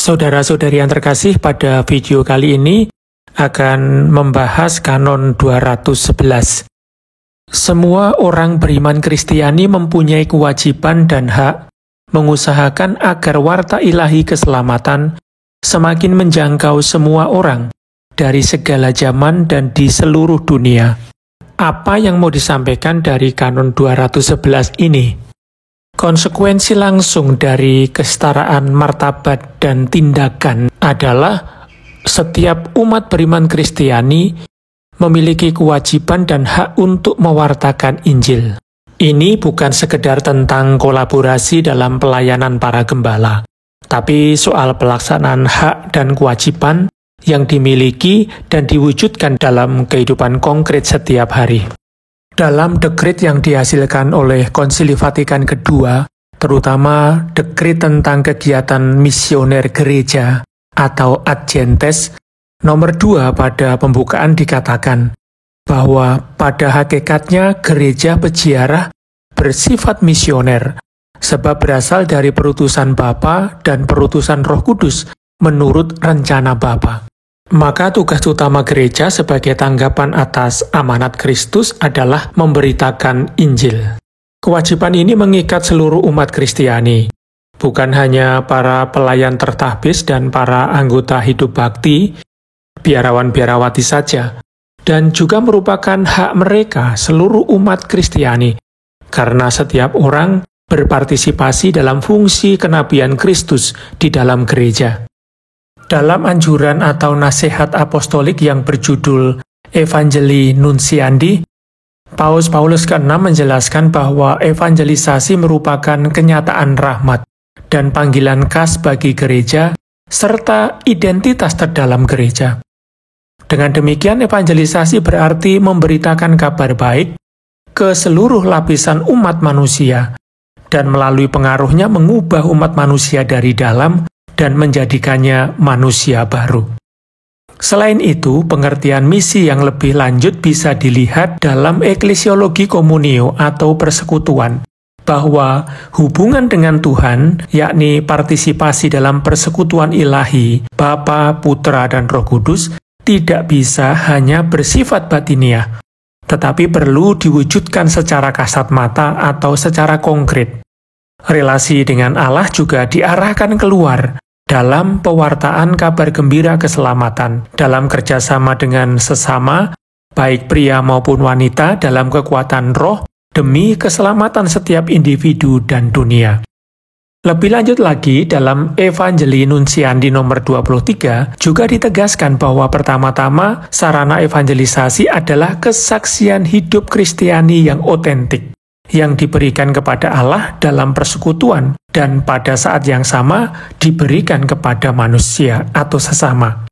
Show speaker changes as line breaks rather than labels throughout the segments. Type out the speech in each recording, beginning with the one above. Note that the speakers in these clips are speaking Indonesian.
Saudara-saudari yang terkasih, pada video kali ini akan membahas Kanon 211. Semua orang beriman Kristiani mempunyai kewajiban dan hak mengusahakan agar warta ilahi keselamatan semakin menjangkau semua orang dari segala zaman dan di seluruh dunia. Apa yang mau disampaikan dari Kanon 211 ini? Konsekuensi langsung dari kesetaraan martabat dan tindakan adalah setiap umat beriman Kristiani memiliki kewajiban dan hak untuk mewartakan Injil. Ini bukan sekedar tentang kolaborasi dalam pelayanan para gembala, tapi soal pelaksanaan hak dan kewajiban yang dimiliki dan diwujudkan dalam kehidupan konkret setiap hari. Dalam dekret yang dihasilkan oleh Konsili Vatikan II, terutama dekret tentang kegiatan misioner gereja atau Ad Gentes, nomor 2 pada pembukaan dikatakan bahwa pada hakikatnya gereja peziarah bersifat misioner, sebab berasal dari perutusan Bapa dan perutusan Roh Kudus menurut rencana Bapa. Maka tugas utama gereja sebagai tanggapan atas amanat Kristus adalah memberitakan Injil. Kewajiban ini mengikat seluruh umat Kristiani, bukan hanya para pelayan tertahbis dan para anggota hidup bakti, biarawan-biarawati saja, dan juga merupakan hak mereka seluruh umat Kristiani, karena setiap orang berpartisipasi dalam fungsi kenabian Kristus di dalam gereja. Dalam anjuran atau nasihat apostolik yang berjudul Evangelii Nunciandi, Paus Paulus ke-6 menjelaskan bahwa evangelisasi merupakan kenyataan rahmat dan panggilan khas bagi gereja serta identitas terdalam gereja. Dengan demikian, evangelisasi berarti memberitakan kabar baik ke seluruh lapisan umat manusia dan melalui pengaruhnya mengubah umat manusia dari dalam dan menjadikannya manusia baru. Selain itu, pengertian misi yang lebih lanjut bisa dilihat dalam eklesiologi komunio atau persekutuan, bahwa hubungan dengan Tuhan, yakni partisipasi dalam persekutuan ilahi, Bapa, Putra, dan Roh Kudus, tidak bisa hanya bersifat batiniah, tetapi perlu diwujudkan secara kasat mata atau secara konkret. Relasi dengan Allah juga diarahkan keluar dalam pewartaan kabar gembira keselamatan, dalam kerjasama dengan sesama, baik pria maupun wanita dalam kekuatan roh, demi keselamatan setiap individu dan dunia. Lebih lanjut lagi, dalam Evangelii Nunciandi nomor 23, juga ditegaskan bahwa pertama-tama sarana evangelisasi adalah kesaksian hidup Kristiani yang otentik, yang diberikan kepada Allah dalam persekutuan, dan pada saat yang sama diberikan kepada manusia atau sesama.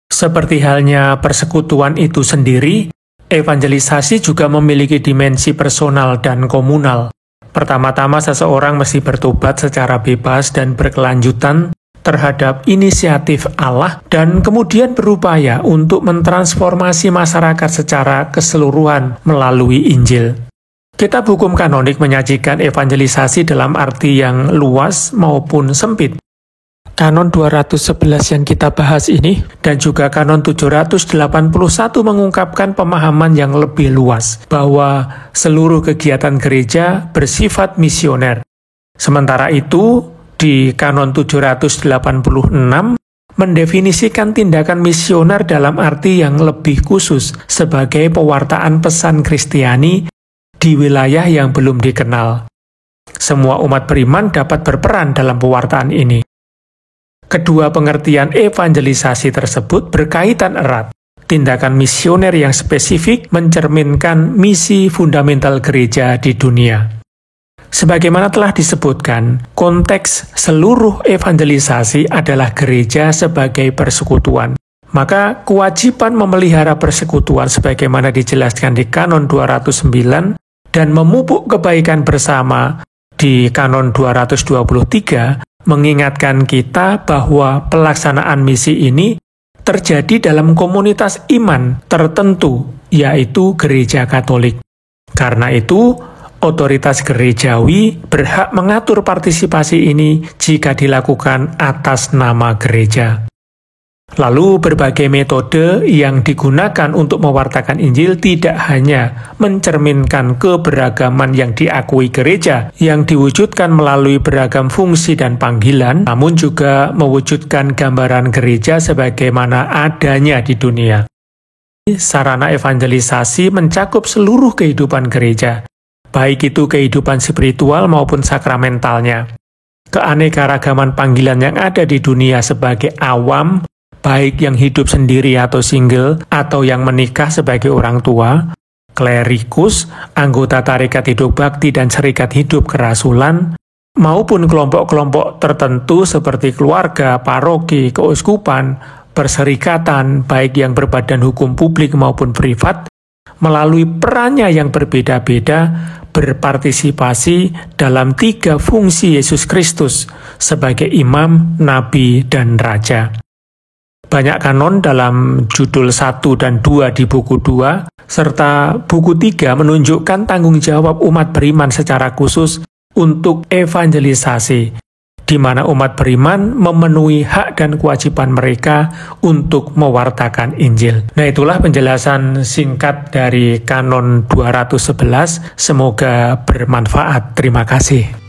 Seperti halnya persekutuan itu sendiri, evangelisasi juga memiliki dimensi personal dan komunal. Pertama-tama seseorang mesti bertobat secara bebas dan berkelanjutan terhadap inisiatif Allah dan kemudian berupaya untuk mentransformasi masyarakat secara keseluruhan melalui Injil. Kitab Hukum Kanonik menyajikan evangelisasi dalam arti yang luas maupun sempit. Kanon 211 yang kita bahas ini dan juga Kanon 781 mengungkapkan pemahaman yang lebih luas bahwa seluruh kegiatan gereja bersifat misioner. Sementara itu, di Kanon 786 mendefinisikan tindakan misioner dalam arti yang lebih khusus sebagai pewartaan pesan Kristiani di wilayah yang belum dikenal. Semua umat beriman dapat berperan dalam pewartaan ini. Kedua pengertian evangelisasi tersebut berkaitan erat. Tindakan misioner yang spesifik mencerminkan misi fundamental gereja di dunia. Sebagaimana telah disebutkan, konteks seluruh evangelisasi adalah gereja sebagai persekutuan. Maka kewajiban memelihara persekutuan sebagaimana dijelaskan di Kanon 209 dan memupuk kebaikan bersama di Kanon 223 mengingatkan kita bahwa pelaksanaan misi ini terjadi dalam komunitas iman tertentu, yaitu Gereja Katolik. Karena itu, Otoritas gerejawi berhak mengatur partisipasi ini jika dilakukan atas nama gereja. Lalu berbagai metode yang digunakan untuk mewartakan Injil tidak hanya mencerminkan keberagaman yang diakui gereja yang diwujudkan melalui beragam fungsi dan panggilan, namun juga mewujudkan gambaran gereja sebagaimana adanya di dunia. Sarana evangelisasi mencakup seluruh kehidupan gereja, baik itu kehidupan spiritual maupun sakramentalnya. Keanekaragaman panggilan yang ada di dunia sebagai awam, baik yang hidup sendiri atau single, atau yang menikah sebagai orang tua, klerikus, anggota tarekat hidup bakti dan serikat hidup kerasulan, maupun kelompok-kelompok tertentu seperti keluarga, paroki, keuskupan, perserikatan, baik yang berbadan hukum publik maupun privat, melalui perannya yang berbeda-beda, berpartisipasi dalam 3 fungsi Yesus Kristus sebagai imam, nabi, dan raja. Banyak kanon dalam judul 1 dan 2 di buku 2, serta buku 3 menunjukkan tanggung jawab umat beriman secara khusus untuk evangelisasi, di mana umat beriman memenuhi hak dan kewajiban mereka untuk mewartakan Injil. Nah, itulah penjelasan singkat dari Kanon 211. Semoga bermanfaat. Terima kasih.